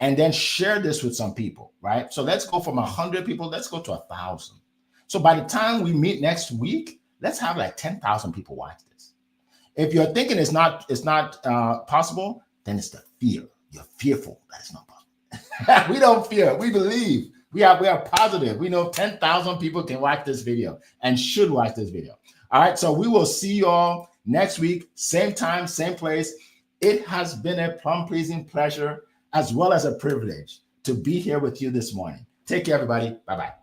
and then share this with some people, right? So let's go from 100 people, let's go to 1,000. So by the time we meet next week, let's have like 10,000 people watch this. If you're thinking it's not possible, then it's the fear. You're fearful. That's not possible. We don't fear. We believe. We are positive. We know 10,000 people can watch this video and should watch this video. All right. So we will see you all next week, same time, same place. It has been a plum-pleasing pleasure as well as a privilege to be here with you this morning. Take care, everybody. Bye-bye.